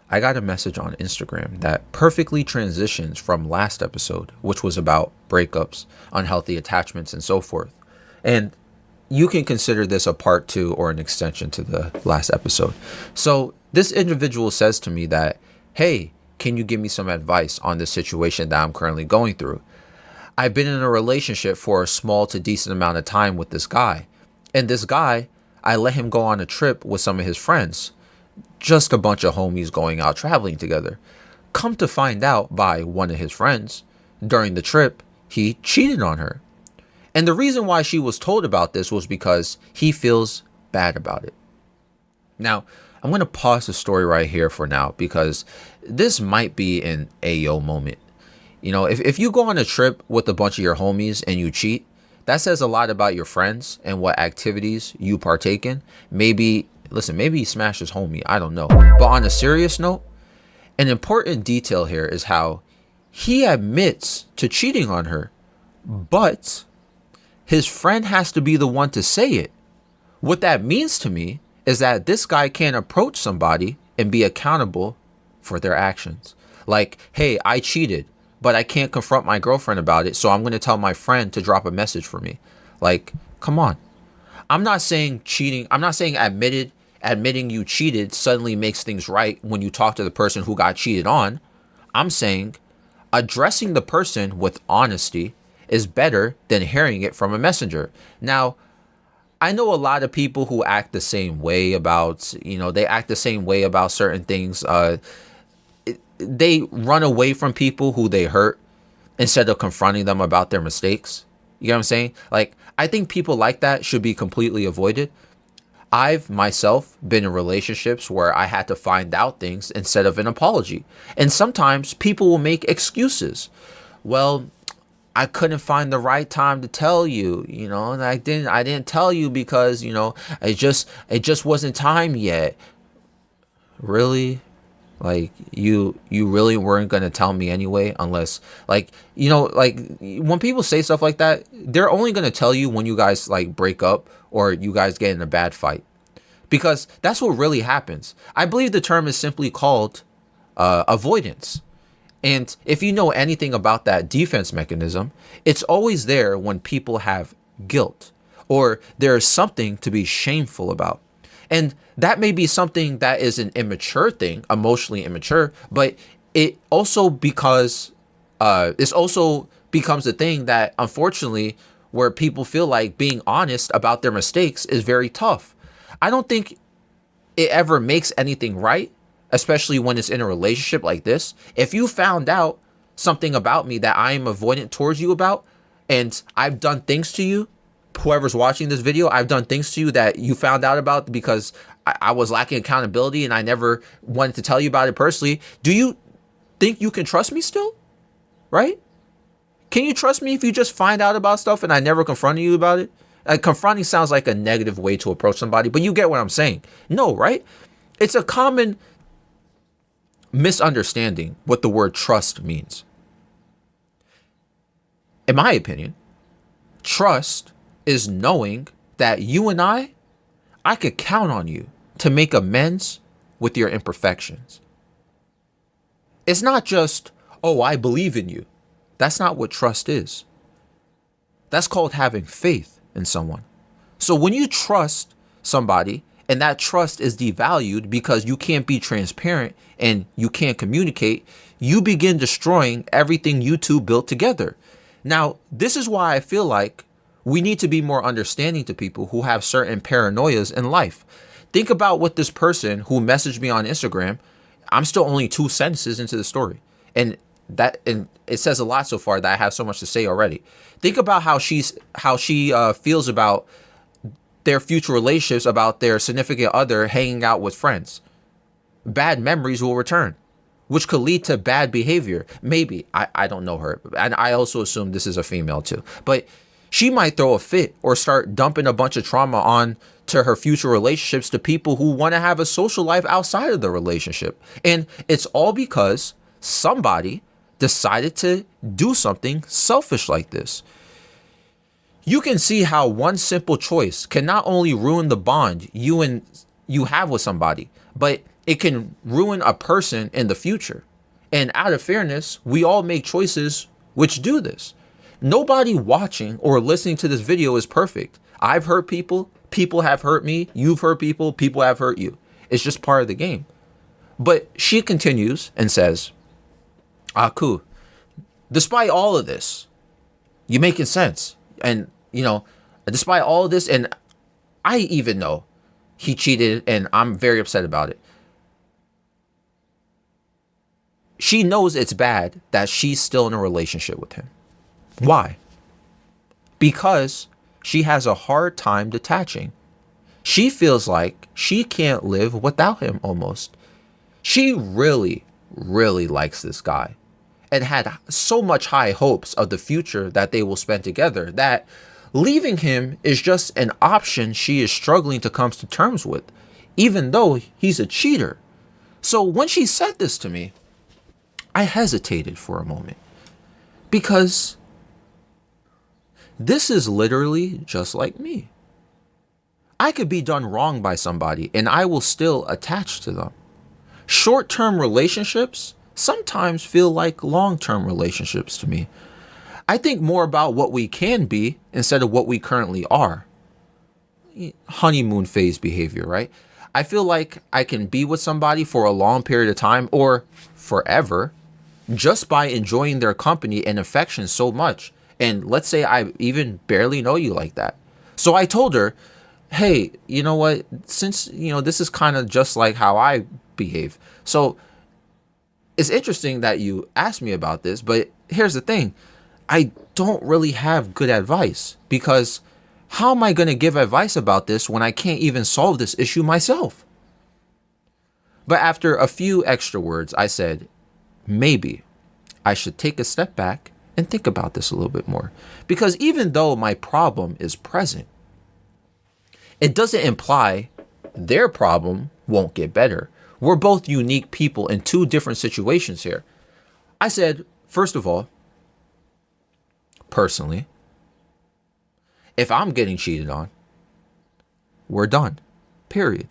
I got a message on Instagram that perfectly transitions from last episode, which was about breakups, unhealthy attachments, and so forth. And you can consider this a part two or an extension to the last episode. So this individual says to me that, hey, can you give me some advice on the situation that I'm currently going through? I've been in a relationship for a small to decent amount of time with this guy. And this guy, I let him go on a trip with some of his friends. Just a bunch of homies going out traveling together. Come to find out by one of his friends, during the trip, he cheated on her. And the reason why she was told about this was because he feels bad about it. Now, I'm going to pause the story right here for now because this might be an Ayo moment. You know, if you go on a trip with a bunch of your homies and you cheat, that says a lot about your friends and what activities you partake in. Maybe he smashed his homie. I don't know. But on a serious note, an important detail here is how he admits to cheating on her, but his friend has to be the one to say it. What that means to me is that this guy can't approach somebody and be accountable for their actions. Like, hey, I cheated, but I can't confront my girlfriend about it, so I'm going to tell my friend to drop a message for me. Like, come on. I'm not saying cheating. I'm not saying admitting you cheated suddenly makes things right when you talk to the person who got cheated on. I'm saying addressing the person with honesty is better than hearing it from a messenger. Now, I know a lot of people who act the same way about, they act the same way about certain things. They run away from people who they hurt instead of confronting them about their mistakes. You know what I'm saying? Like, I think people like that should be completely avoided. I've myself been in relationships where I had to find out things instead of an apology. And sometimes people will make excuses. Well, I couldn't find the right time to tell you, and I didn't tell you because, it just wasn't time yet. Really? Like, you really weren't going to tell me anyway, unless when people say stuff like that, they're only going to tell you when you guys like break up or you guys get in a bad fight, because that's what really happens. I believe the term is simply called avoidance. And if you know anything about that defense mechanism, it's always there when people have guilt or there's something to be shameful about. And that may be something that is an immature thing, emotionally immature, but it also becomes a thing that, unfortunately, where people feel like being honest about their mistakes is very tough. I don't think it ever makes anything right, especially when it's in a relationship like this. If you found out something about me that I am avoidant towards you about, and I've done things to you, whoever's watching this video, I've done things to you that you found out about because I was lacking accountability and I never wanted to tell you about it personally. Do you think you can trust me still? Right? Can you trust me if you just find out about stuff and I never confronted you about it? Confronting sounds like a negative way to approach somebody, but you get what I'm saying. No, right? It's a common misunderstanding what the word trust means. In my opinion, trust is knowing that you and I could count on you to make amends with your imperfections. It's not just, oh, I believe in you. That's not what trust is. That's called having faith in someone. So when you trust somebody and that trust is devalued because you can't be transparent and you can't communicate, you begin destroying everything you two built together. Now, this is why I feel like we need to be more understanding to people who have certain paranoias in life. Think about what this person who messaged me on Instagram, I'm still only 2 sentences into the story. And it says a lot so far that I have so much to say already. Think about how she feels about their future relationships, about their significant other hanging out with friends. Bad memories will return, which could lead to bad behavior. Maybe. I don't know her. And I also assume this is a female too. But she might throw a fit or start dumping a bunch of trauma on to her future relationships to people who want to have a social life outside of the relationship. And it's all because somebody decided to do something selfish like this. You can see how one simple choice can not only ruin the bond you have with somebody, but It can ruin a person in the future. And out of fairness, we all make choices which do this. Nobody watching or listening to this video is perfect. I've hurt people. People have hurt me. You've hurt people. People have hurt you. It's just part of the game. But she continues and says, Aku, despite all of this, you making sense. And, despite all of this, and I even know he cheated and I'm very upset about it. She knows it's bad that she's still in a relationship with him. Why? Because she has a hard time detaching. She feels like she can't live without him almost. She really, really likes this guy and had so much high hopes of the future that they will spend together that leaving him is just an option she is struggling to come to terms with, even though he's a cheater. So when she said this to me, I hesitated for a moment because this is literally just like me. I could be done wrong by somebody and I will still attach to them. Short-term relationships sometimes feel like long-term relationships to me. I think more about what we can be instead of what we currently are. Honeymoon phase behavior, right? I feel like I can be with somebody for a long period of time or forever just by enjoying their company and affection so much. And let's say I even barely know you like that. So I told her, hey, you know what? Since, this is kind of just like how I behave. So it's interesting that you asked me about this, but here's the thing. I don't really have good advice because how am I going to give advice about this when I can't even solve this issue myself? But after a few extra words, I said, maybe I should take a step back and think about this a little bit more. Because even though my problem is present, it doesn't imply their problem won't get better. We're both unique people in two different situations here. I said, first of all, personally, if I'm getting cheated on, we're done. Period.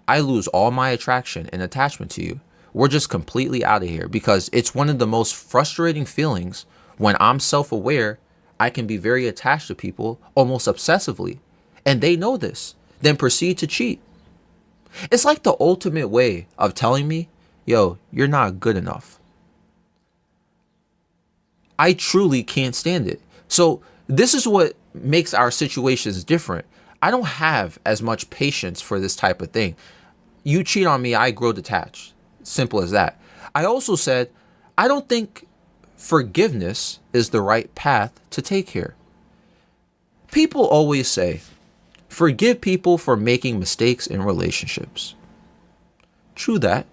I lose all my attraction and attachment to you. We're just completely out of here because it's one of the most frustrating feelings when I'm self-aware. I can be very attached to people almost obsessively, and they know this, then proceed to cheat. It's like the ultimate way of telling me, yo, you're not good enough. I truly can't stand it. So this is what makes our situations different. I don't have as much patience for this type of thing. You cheat on me, I grow detached. Simple as that. I also said, I don't think forgiveness is the right path to take here. People always say, forgive people for making mistakes in relationships. True that.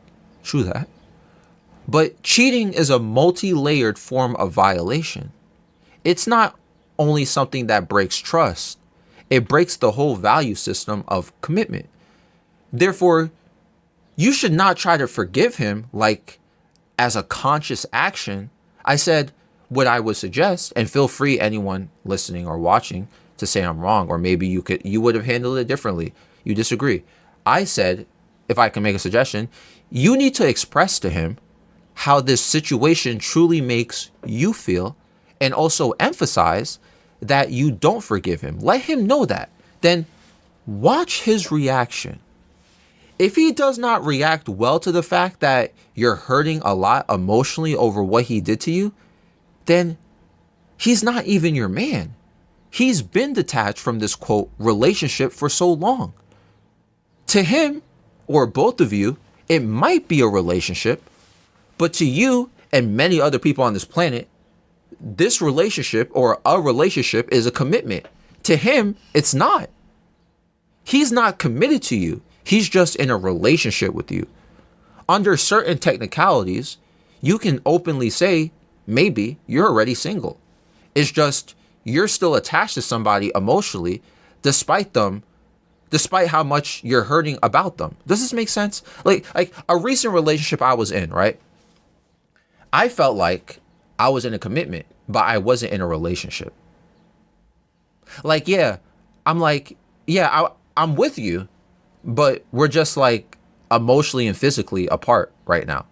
But cheating is a multi-layered form of violation. It's not only something that breaks trust, it breaks the whole value system of commitment. Therefore, you should not try to forgive him like as a conscious action. I said what I would suggest, and feel free, anyone listening or watching, to say I'm wrong, or maybe you would have handled it differently. You disagree. I said, if I can make a suggestion, you need to express to him how this situation truly makes you feel, and also emphasize that you don't forgive him. Let him know that. Then watch his reaction. If he does not react well to the fact that you're hurting a lot emotionally over what he did to you, then he's not even your man. He's been detached from this, quote, relationship for so long. To him, or both of you, it might be a relationship, but to you and many other people on this planet, this relationship or a relationship is a commitment. To him, it's not. He's not committed to you. He's just in a relationship with you. Under certain technicalities, you can openly say, maybe you're already single. It's just you're still attached to somebody emotionally, despite how much you're hurting about them. Does this make sense? Like a recent relationship I was in, right? I felt like I was in a commitment, but I wasn't in a relationship. I'm with you, but we're just like emotionally and physically apart right now.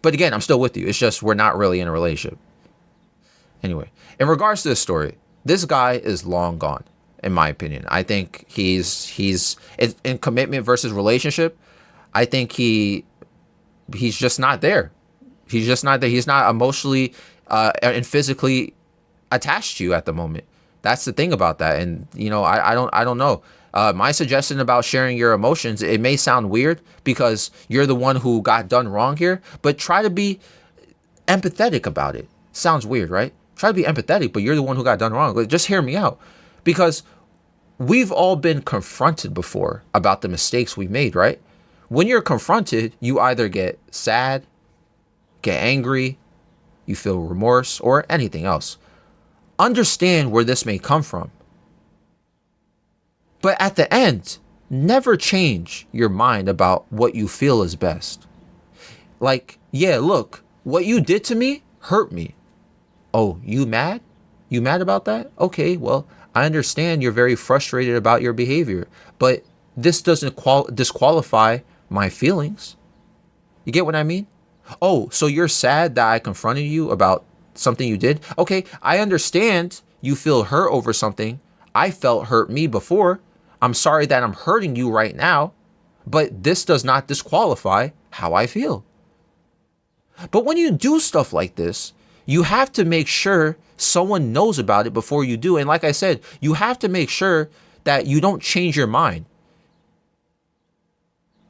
But again, I'm still with you. It's just we're not really in a relationship. Anyway, in regards to this story, this guy is long gone, in my opinion. I think he's in commitment versus relationship. I think he's just not there. He's just not there. He's not emotionally and physically attached to you at the moment. That's the thing about that. And I don't know. My suggestion about sharing your emotions, it may sound weird because you're the one who got done wrong here, but try to be empathetic about it. Sounds weird, right? Try to be empathetic, but you're the one who got done wrong. Just hear me out, because we've all been confronted before about the mistakes we made, right? When you're confronted, you either get sad, get angry, you feel remorse, or anything else. Understand where this may come from. But at the end, never change your mind about what you feel is best. Like, yeah, look, what you did to me hurt me. Oh, you mad? You mad about that? Okay, well, I understand you're very frustrated about your behavior, but this doesn't disqualify my feelings. You get what I mean? Oh, so you're sad that I confronted you about something you did? Okay, I understand you feel hurt over something I felt hurt me before. I'm sorry that I'm hurting you right now, but this does not disqualify how I feel. But when you do stuff like this, you have to make sure someone knows about it before you do. And like I said, you have to make sure that you don't change your mind.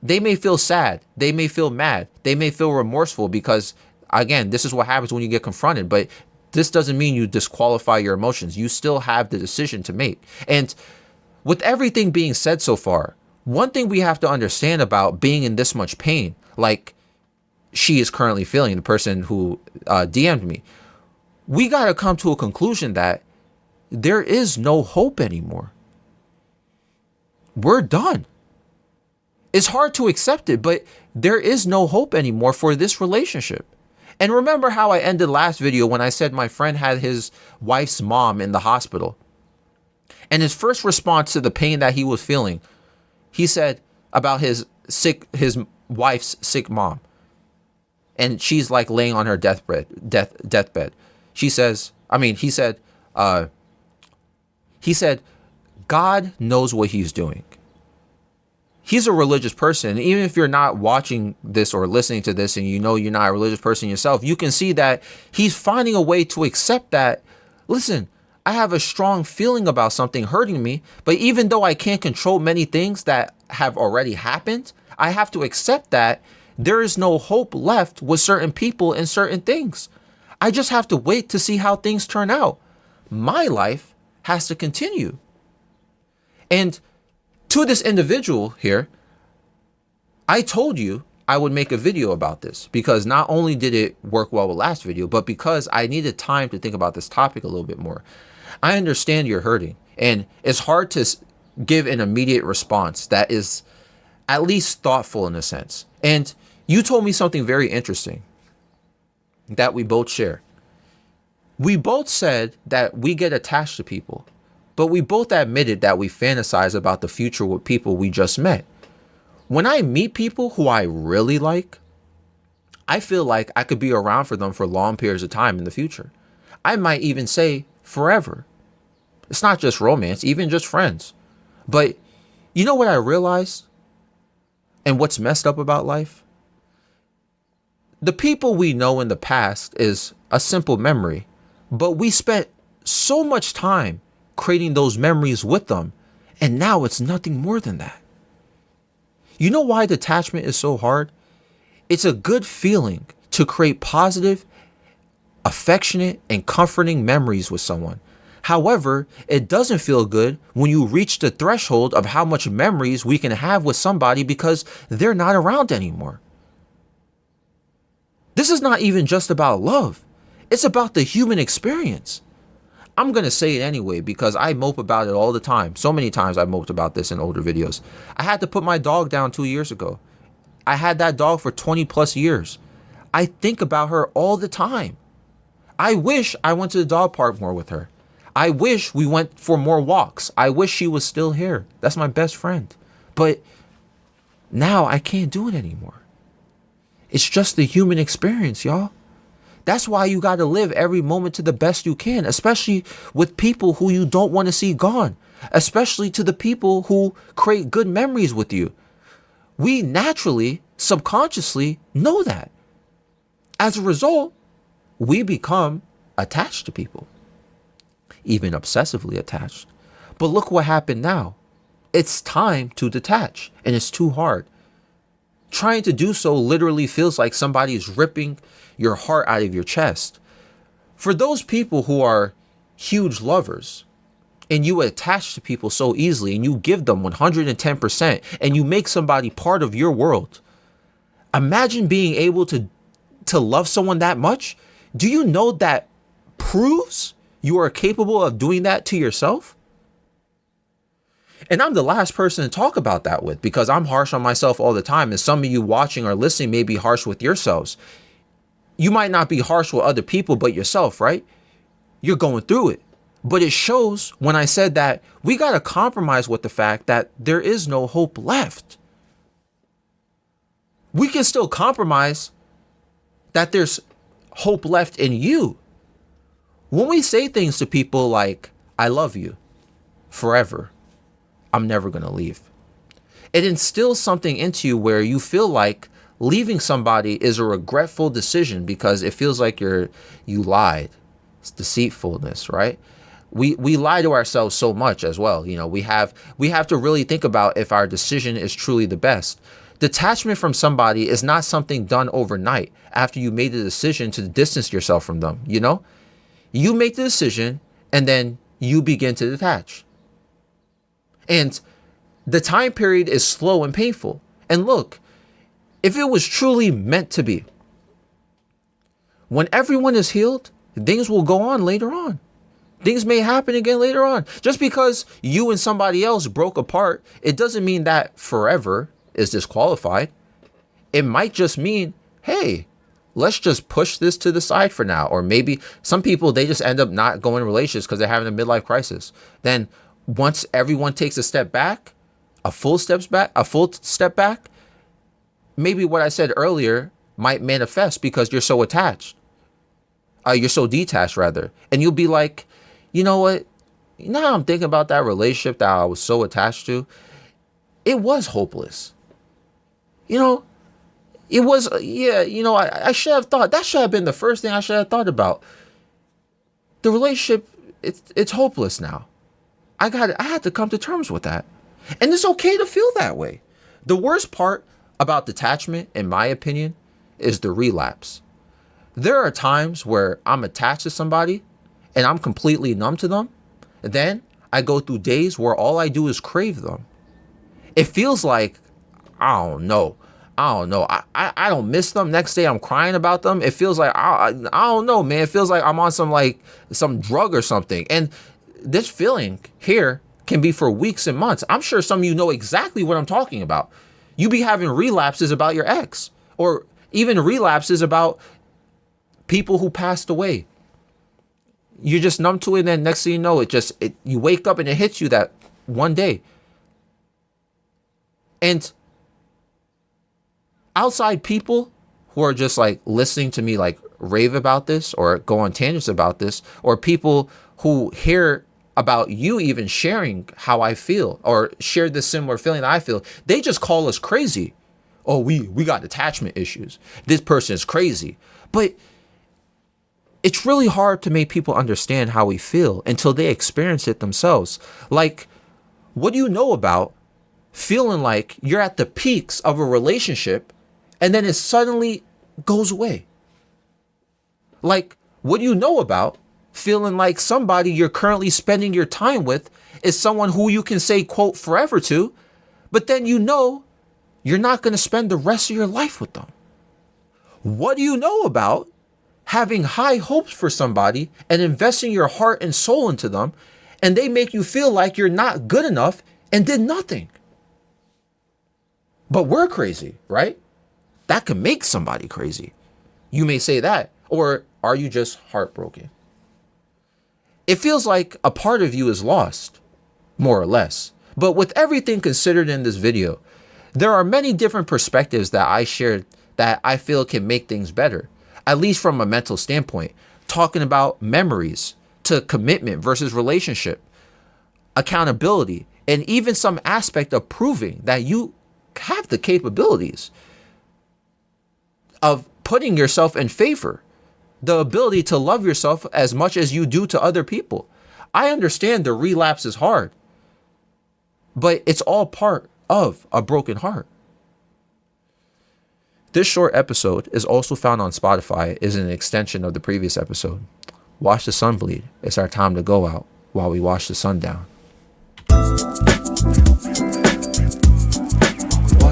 They may feel sad. They may feel mad. They may feel remorseful because, again, this is what happens when you get confronted. But this doesn't mean you disqualify your emotions. You still have the decision to make. And with everything being said so far, one thing we have to understand about being in this much pain, like she is currently feeling, the person who DM'd me, we got to come to a conclusion that there is no hope anymore. We're done. It's hard to accept it, but there is no hope anymore for this relationship. And remember how I ended last video when I said my friend had his wife's mom in the hospital. And his first response to the pain that he was feeling, he said about his wife's sick mom. And she's like laying on her deathbed. He said, God knows what he's doing. He's a religious person. Even if you're not watching this or listening to this and you know you're not a religious person yourself, you can see that he's finding a way to accept that, listen, I have a strong feeling about something hurting me, but even though I can't control many things that have already happened, I have to accept that there is no hope left with certain people and certain things. I just have to wait to see how things turn out. My life has to continue. And to this individual here, I told you I would make a video about this because not only did it work well with last video, but because I needed time to think about this topic a little bit more. I understand you're hurting, and it's hard to give an immediate response that is at least thoughtful in a sense. And you told me something very interesting that we both share. We both said that we get attached to people, but we both admitted that we fantasize about the future with people we just met. When I meet people who I really like, I feel like I could be around for them for long periods of time in the future. I might even say forever. It's not just romance, even just friends. But you know what I realized? And what's messed up about life? The people we know in the past is a simple memory, but we spent so much time creating those memories with them, and now it's nothing more than that. You know why detachment is so hard? It's a good feeling to create positive, affectionate, and comforting memories with someone. However, it doesn't feel good when you reach the threshold of how much memories we can have with somebody because they're not around anymore. This is not even just about love. It's about the human experience. I'm going to say it anyway because I mope about it all the time. So many times I moped about this in older videos. I had to put my dog down 2 years ago. I had that dog for 20 plus years. I think about her all the time. I wish I went to the dog park more with her. I wish we went for more walks. I wish she was still here. That's my best friend. But Now I can't do it anymore. It's just the human experience, y'all. That's why you got to live every moment to the best you can, especially with people who you don't want to see gone, especially to the people who create good memories with you. We naturally, subconsciously know that. As a result, we become attached to people, even obsessively attached. But look what happened now. It's time to detach, and it's too hard. Trying to do so literally feels like somebody is ripping your heart out of your chest. For those people who are huge lovers, and you attach to people so easily, and you give them 110%, and you make somebody part of your world, imagine being able to love someone that much. Do you know that proves you are capable of doing that to yourself? And I'm the last person to talk about that with, because I'm harsh on myself all the time. And some of you watching or listening may be harsh with yourselves. You might not be harsh with other people, but yourself, right? You're going through it. But it shows when I said that we got to compromise with the fact that there is no hope left. We can still compromise that there's hope left in you. When we say things to people like, I love you forever, I'm never going to leave, it instills something into you where you feel like leaving somebody is a regretful decision because it feels like you lied. It's deceitfulness, right? We lie to ourselves so much as well. You know, we have to really think about if our decision is truly the best. Detachment from somebody is not something done overnight after you made the decision to distance yourself from them. You know, you make the decision and then you begin to detach. And the time period is slow and painful. And look, if it was truly meant to be, when everyone is healed, things will go on later on. Things may happen again later on. Just because you and somebody else broke apart, it doesn't mean that forever is disqualified. It might just mean, hey, let's just push this to the side for now. Or maybe some people, they just end up not going in relationships because they're having a midlife crisis. Then once everyone takes a step back, a full step back, maybe what I said earlier might manifest because you're so attached. You're so detached rather. And you'll be like, you know what? Now I'm thinking about that relationship that I was so attached to. It was hopeless. You know, it was, I should have thought, that should have been the first thing I should have thought about. The relationship, it's hopeless now. I had to come to terms with that. And it's okay to feel that way. The worst part about detachment, in my opinion, is the relapse. There are times where I'm attached to somebody and I'm completely numb to them. Then I go through days where all I do is crave them. It feels like, I don't know. I don't miss them. Next day I'm crying about them. It feels like, I don't know, man. It feels like I'm on some drug or something. And this feeling here can be for weeks and months. I'm sure some of you know exactly what I'm talking about. You be having relapses about your ex, or even relapses about people who passed away. You're just numb to it, and then next thing you know, you wake up and it hits you that one day. And outside people who are just like listening to me like rave about this or go on tangents about this, or people who hear about you even sharing how I feel or share this similar feeling that I feel, they just call us crazy. Oh, we got attachment issues. This person is crazy. But it's really hard to make people understand how we feel until they experience it themselves. Like, what do you know about feeling like you're at the peaks of a relationship and then it suddenly goes away? Like, what do you know about feeling like somebody you're currently spending your time with is someone who you can say, quote, forever to, but then you know you're not going to spend the rest of your life with them? What do you know about having high hopes for somebody and investing your heart and soul into them, and they make you feel like you're not good enough and did nothing? But we're crazy, right? That can make somebody crazy. You may say that. Or are you just heartbroken? It feels like a part of you is lost, more or less. But with everything considered in this video, There are many different perspectives that I shared that I feel can make things better, at least from a mental standpoint. Talking about memories to commitment versus relationship, accountability, and even some aspect of proving that you have the capabilities of putting yourself in favor, the ability to love yourself as much as you do to other people. I understand the relapse is hard, but it's all part of a broken heart. This short episode is also found on Spotify, is an extension of the previous episode. Watch the sun bleed. It's our time to go out while we watch the sun down. Watch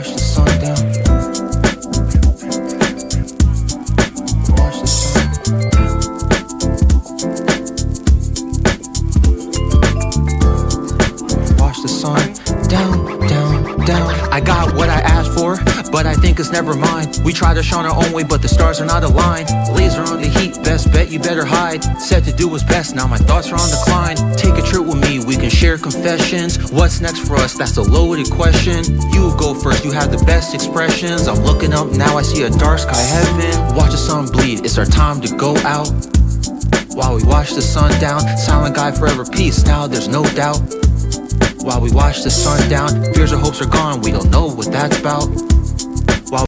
the sun down. Watch the sun down. Watch the sun down, down, down. I got what I asked for, but I think it's never mine. We try to shine our own way, but the stars are not aligned. Laser on the heat, best bet you better hide. Said to do what's best, now my thoughts are on decline. Take a trip with me, we can share confessions. What's next for us? That's a loaded question. You go first, you have the best expressions. I'm looking up now, I see a dark sky heaven. Watch the sun bleed, it's our time to go out while we watch the sun down. Silent guy, forever peace, now there's no doubt. While we watch the sun down, fears or hopes are gone, we don't know what that's about.